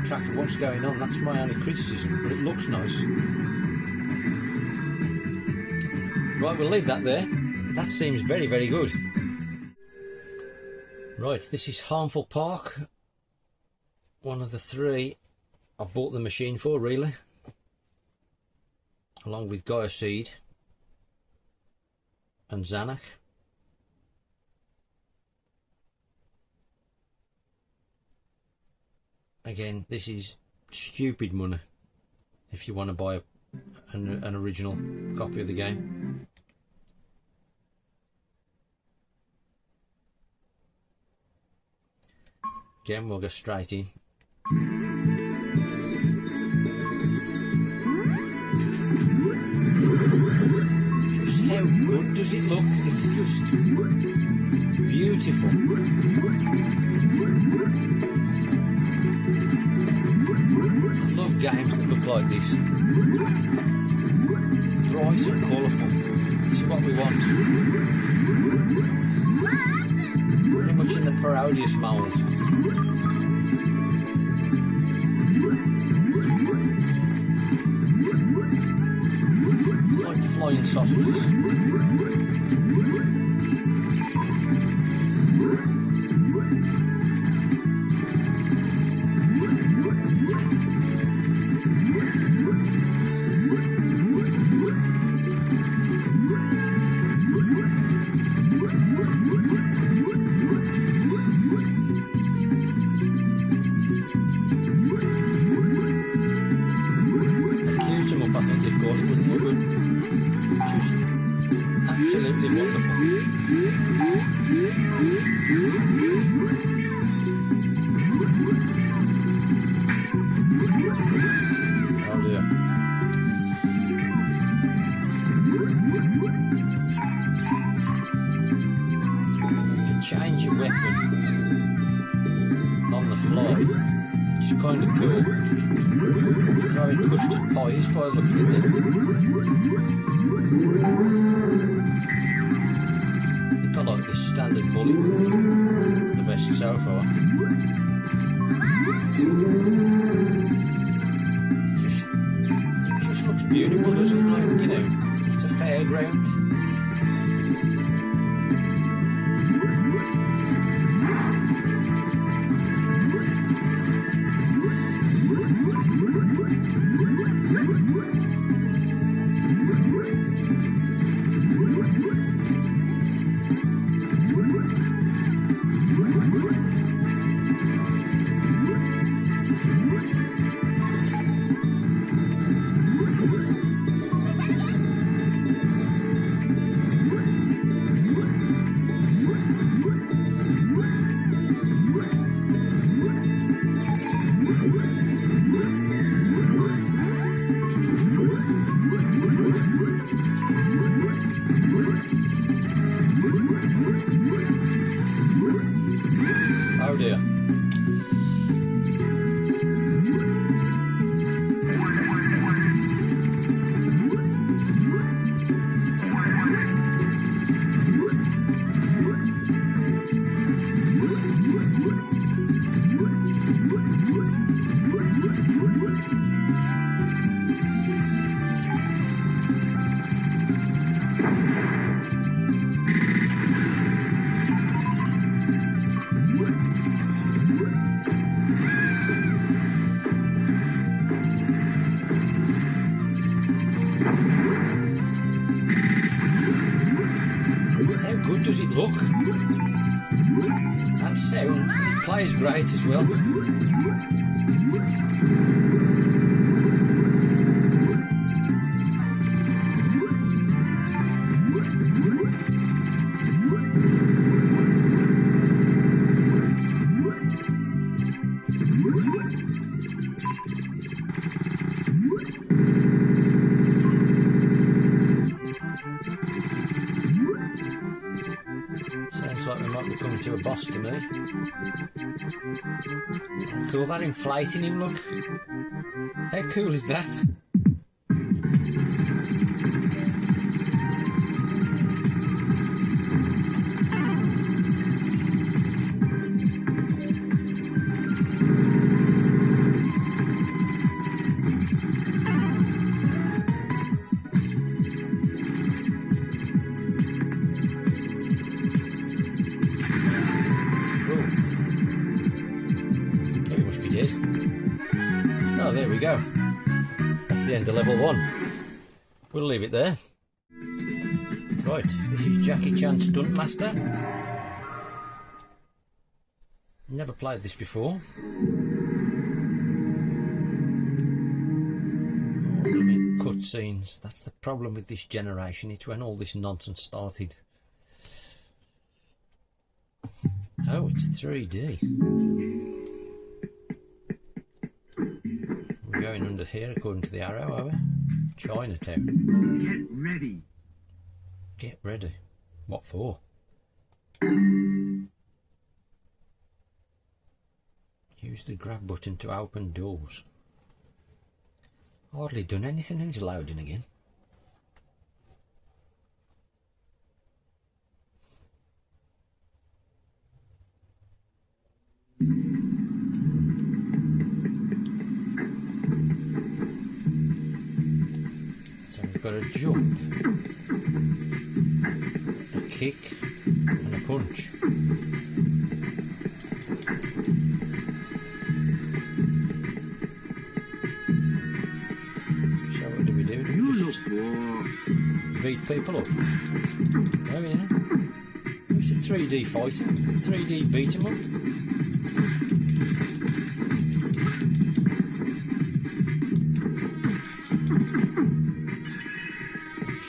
track of what's going on. That's my only criticism, but it looks nice. Right, we'll leave that there. That seems very, very good. Right, this is Harmful Park. One of the three I've bought the machine for, really. Along with Gaia Seed and Zanuck. Again, this is stupid money if you want to buy an original copy of the game. Again, we'll go straight in. Just how good does it look? It's just beautiful. I love games that look like this. Bright and colourful. This is what we want. Very much in the Parodius mould. Like flying sausages. Change your weapon on the fly, which is kind of cool. Throwing custard pies by looking at it. I think I like this standard bullet the best so far. It just looks beautiful, doesn't it? Like, you know, it's a fairground. Oh dear. Does it look and sound? It plays great as well. to me. How cool, that inflating him, look. How cool is that? Oh, there we go. That's the end of level 1. We'll leave it there. Right, this is Jackie Chan Stunt Master. Never played this before. Cutscenes. That's the problem with this generation. It's when all this nonsense started. Oh, it's 3D. We're going under here according to the arrow, are we? Chinatown. Get ready. Get ready. What for? Use the grab button to open doors. Hardly done anything and it's loading again. So we've got a jump, a kick and a punch. So what do we do? Beat people up. Oh yeah. It's a 3D fighting, 3D beat 'em up.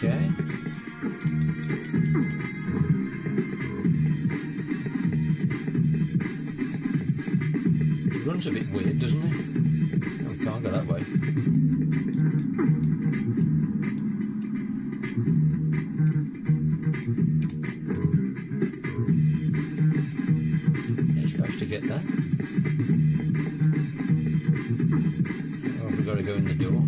Okay. It runs a bit weird, doesn't it? No, we can't go that way. You're supposed to get that. Oh, we've got to go in the door.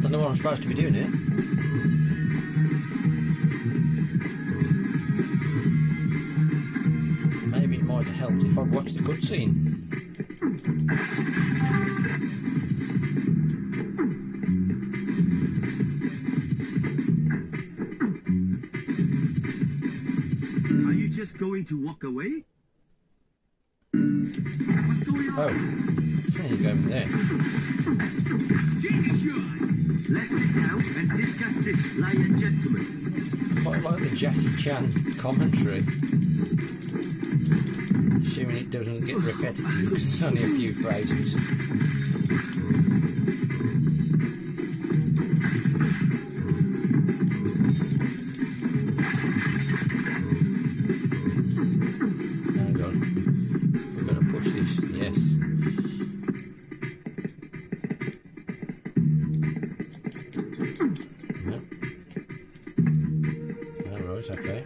Don't know what I'm supposed to be doing here. Maybe it might have helped if I'd watched the cutscene. Are you just going to walk away? What's going on? Oh, there you go over there. Let's sit down and discuss this like a gentleman. Quite like the Jackie Chan commentary. Assuming it doesn't get repetitive because there's only a few phrases. Hang on. We've got to push this, yes. Okay.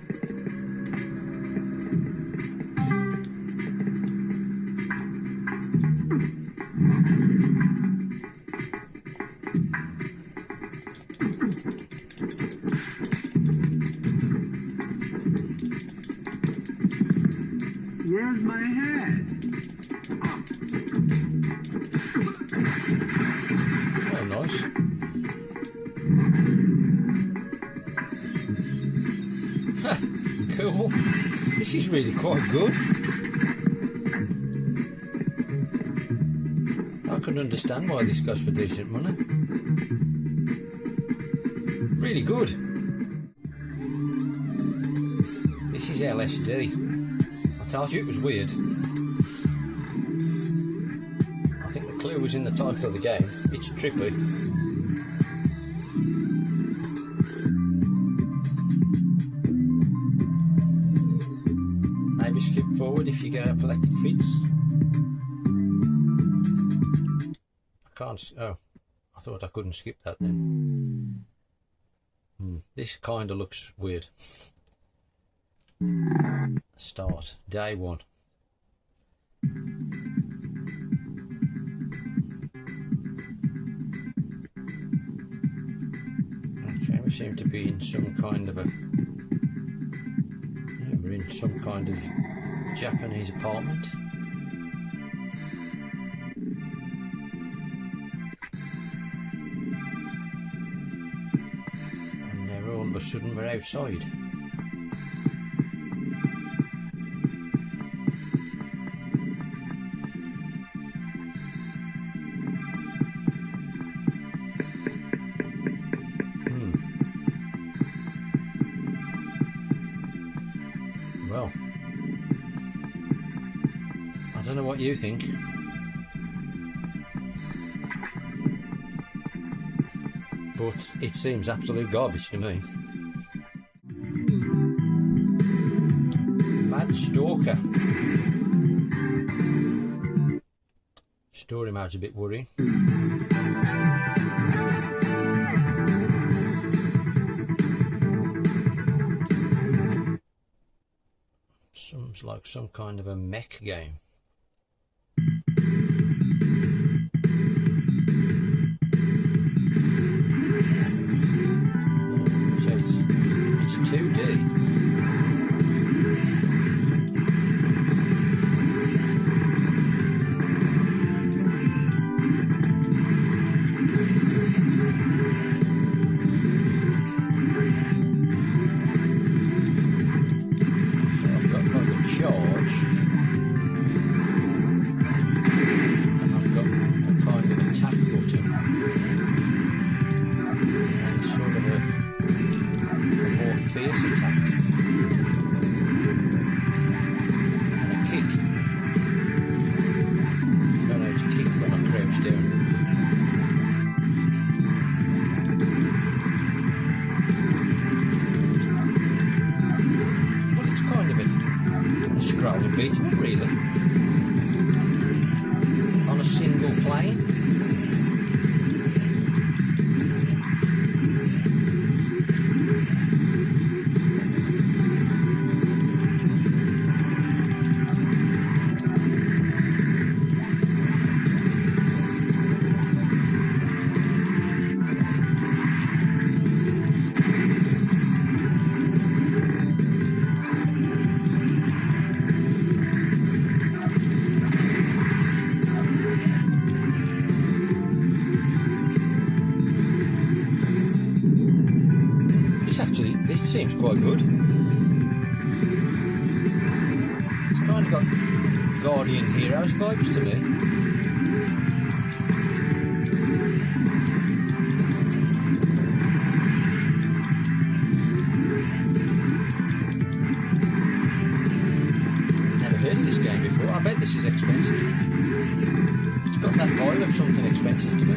Where's my head? Oh, nice. Cool. This is really quite good. I can understand why this goes for decent money. Really good. This is LSD. I told you it was weird. I think the clue was in the title of the game. It's trippy. Maybe skip forward if you get epileptic fits. I can't. Oh, I thought I couldn't skip that then. This kind of looks weird. Start day 1. Okay, we seem to be in some kind of a. Yeah, we're in some kind of Japanese apartment. And now all of a sudden we're outside. Well, I don't know what you think, but it seems absolute garbage to me. Mad Stalker. Story mode's a bit worrying. Sounds like some kind of a mech game. So it's 2D. Scrolling beat, really, on a single plane. This seems quite good. It's kind of got Guardian Heroes vibes to me. Never heard of this game before. I bet this is expensive. It's got that vibe of something expensive to me.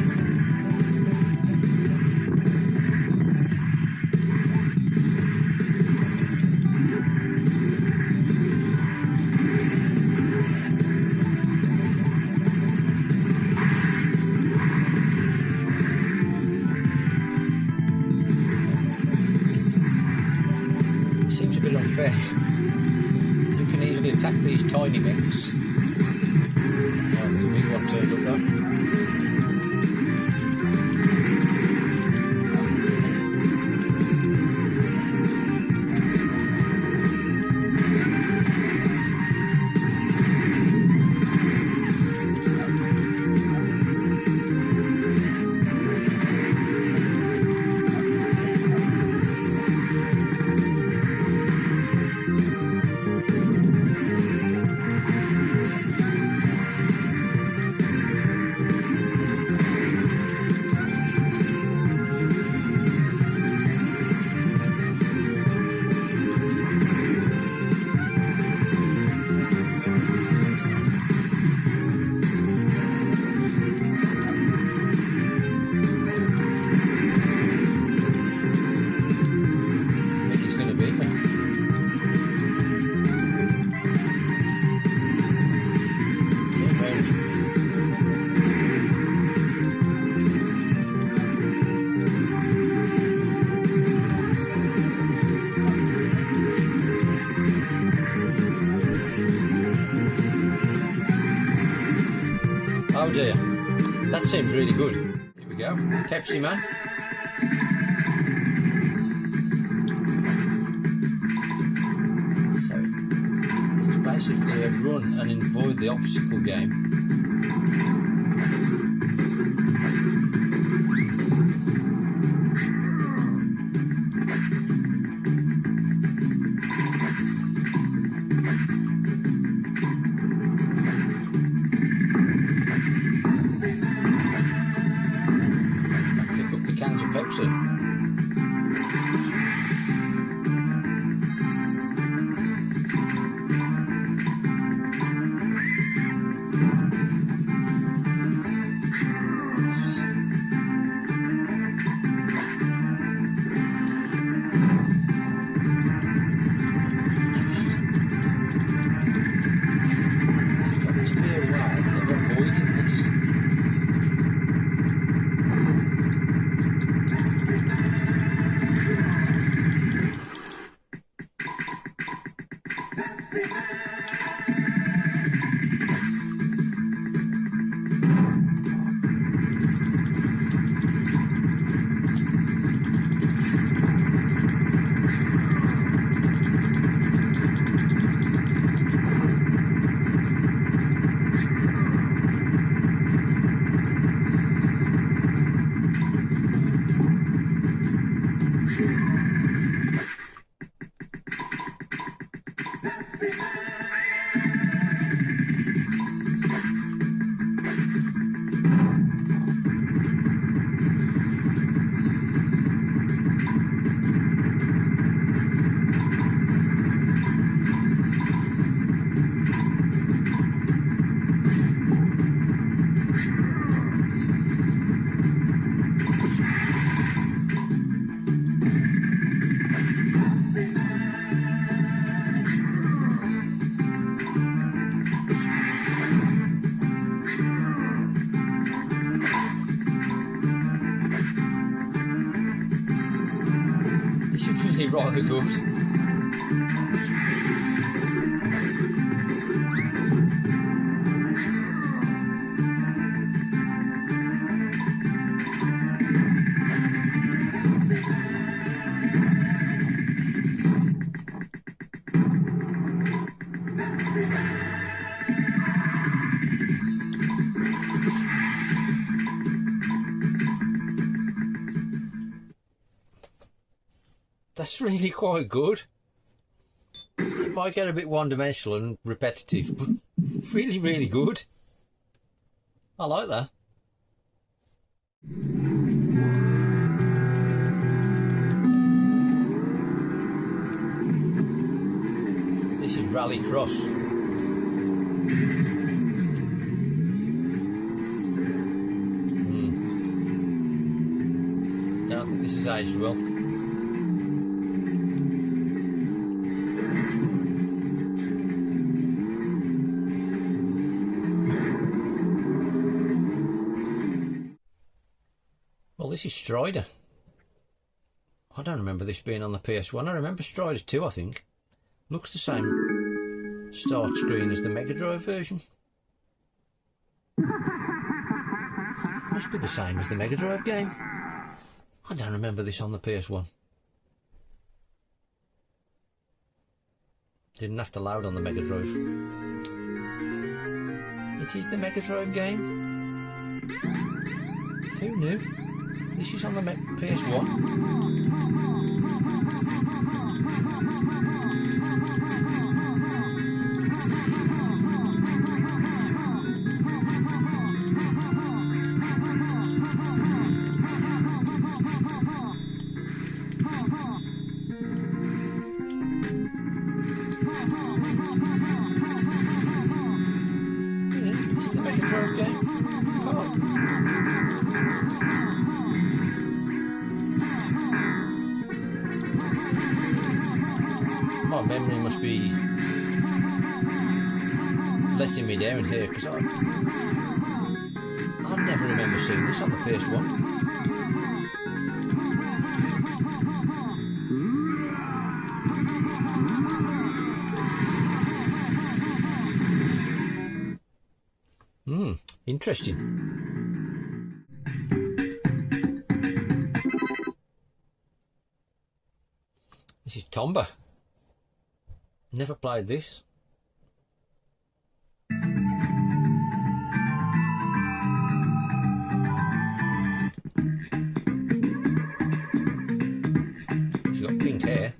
Seems a bit unfair. You can easily attack these tiny mechs. Oh, there's a big one turned up there. Oh dear. That seems really good. Here we go. Pepsi Man. So it's basically a run and avoid the obstacle game. Pick up the cans of Pepsi. This is really rather good. That's really quite good. It might get a bit one-dimensional and repetitive, but really, really good. I like that. This is Rallycross. Don't think this is aged well. Well, this is Strider. I don't remember this being on the PS1. I remember Strider 2, I think. Looks the same start screen as the Mega Drive version. Must be the same as the Mega Drive game. I don't remember this on the PS1. Didn't have to load on the Mega Drive. It is the Mega Drive game. Who knew? This is on the PS1. It's the Mega Drive game. Come on. My memory must be letting me down here because I never remember seeing this on the PS1. Interesting. This is Tomba. Never played this. She's got pink hair.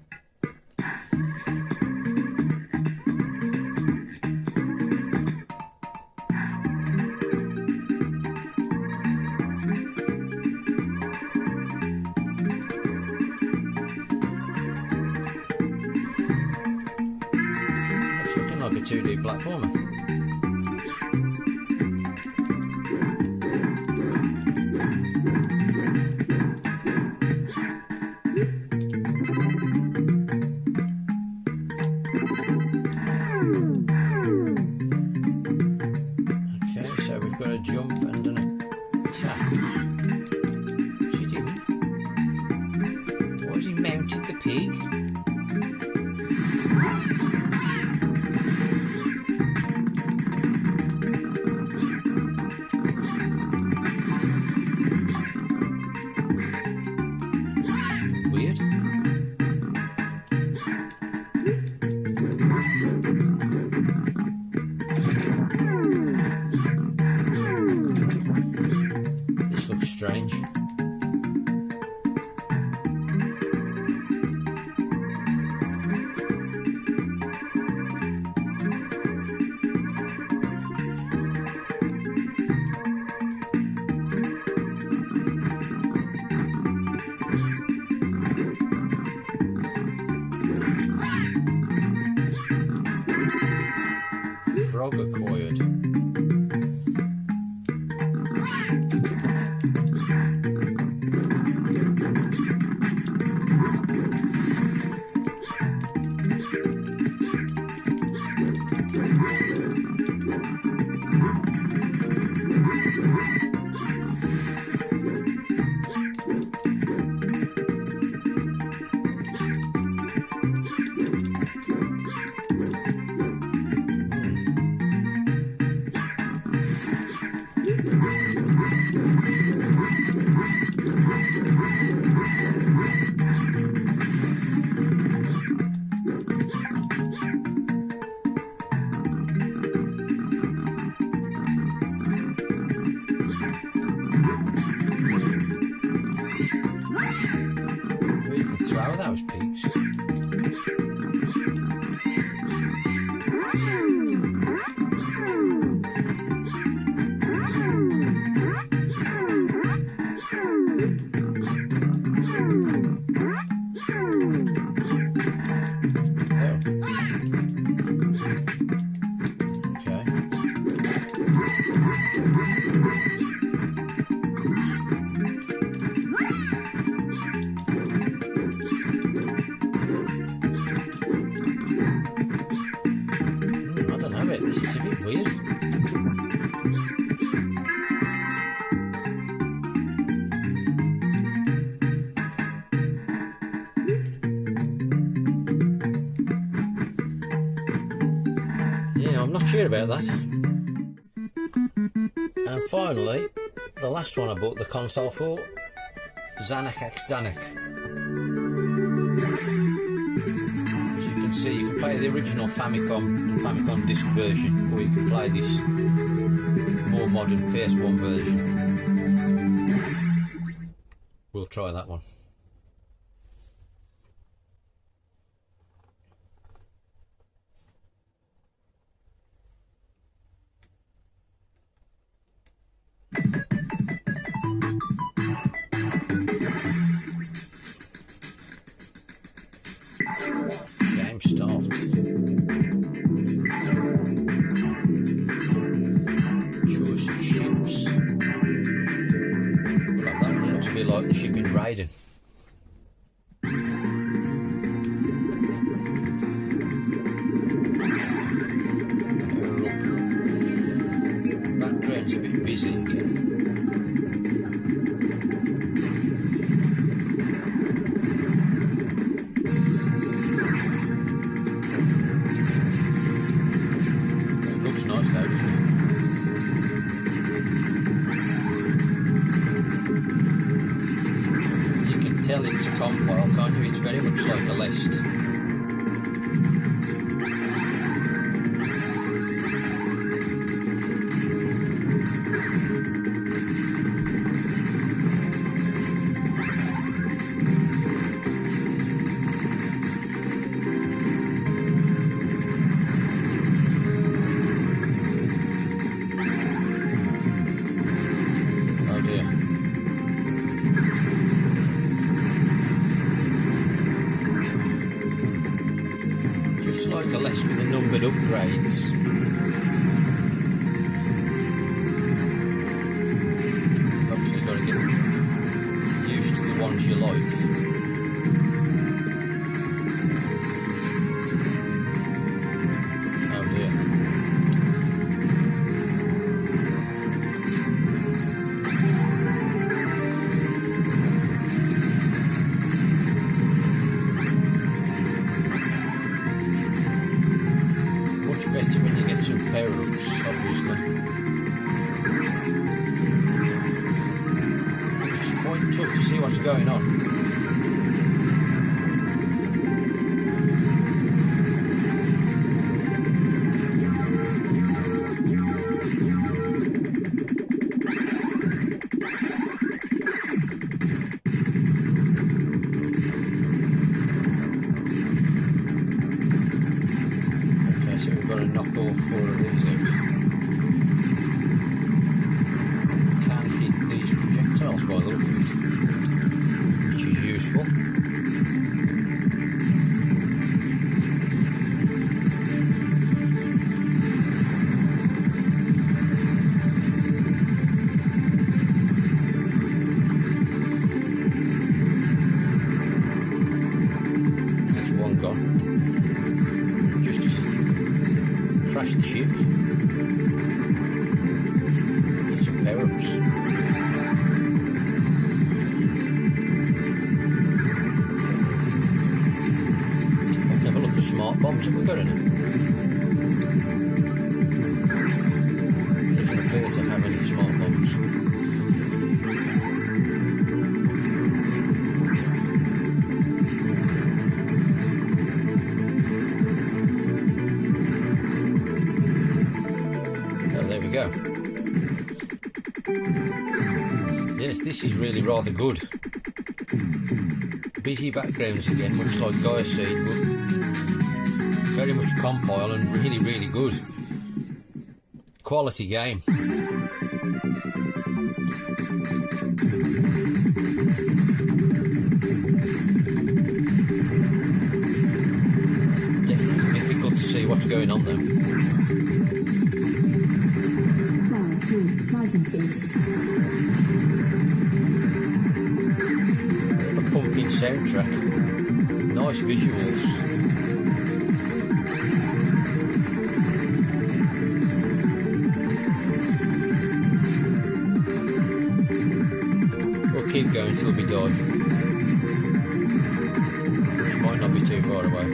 Looks looking like a 2D platformer. Okay, so we've got a jump and an attack. She didn't. Why has he mounted the pig? Weird. This looks strange. Frog acquired. We can throw those pigs. I don't know about this, it's a bit weird. Yeah, I'm not sure about that. And finally, the last one I bought the console for, Zanuck X Zanuck. As you can see, you can play the original Famicom and Famicom disc version, or you can play this more modern PS1 version. We'll try that one. Game start. Choice of ships. Like that one looks a bit like the ship in Raiden. Background's a bit busy again. Looks nice though, doesn't it? tell it's compile, can't you? It's very much like a list. Like a list with the numbered upgrades. Obviously got to get used to the ones you like. Oh dear. Better when you get some power-ups, obviously. It's quite tough to see what's going on. Got to knock all 4 of these out. Can't hit these projectiles by the look of it, which is useful. That's one gone. Crash the ship. Get some power-ups. Let's have a look at smart bombs that we've got in it. Doesn't appear to have any smart bombs. There we go. Yes, this is really rather good. Busy backgrounds again, much like Gaia Seed, but very much compile and really, really good. Quality game. Definitely difficult to see what's going on there. A pumping soundtrack, nice visuals. We'll keep going till we die, which might not be too far away.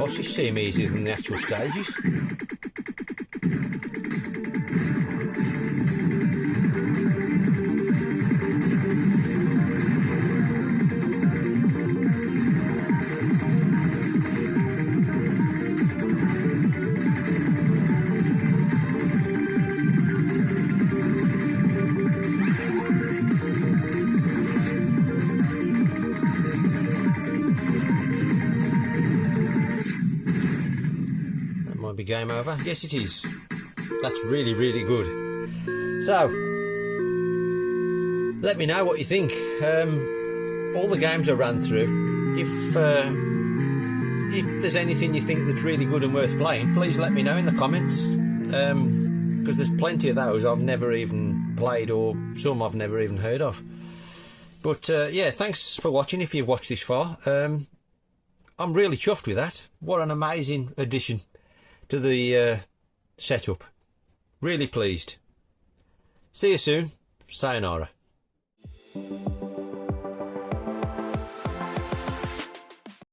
bosses seem easier than the actual stages. Might be game over. Yes, it is. That's really, really good. So, let me know what you think. All the games I ran through, if there's anything you think that's really good and worth playing, please let me know in the comments. Because there's plenty of those I've never even played, or some I've never even heard of. But yeah, thanks for watching if you've watched this far. I'm really chuffed with that. What an amazing addition to the setup. Really pleased. See you soon. Sayonara.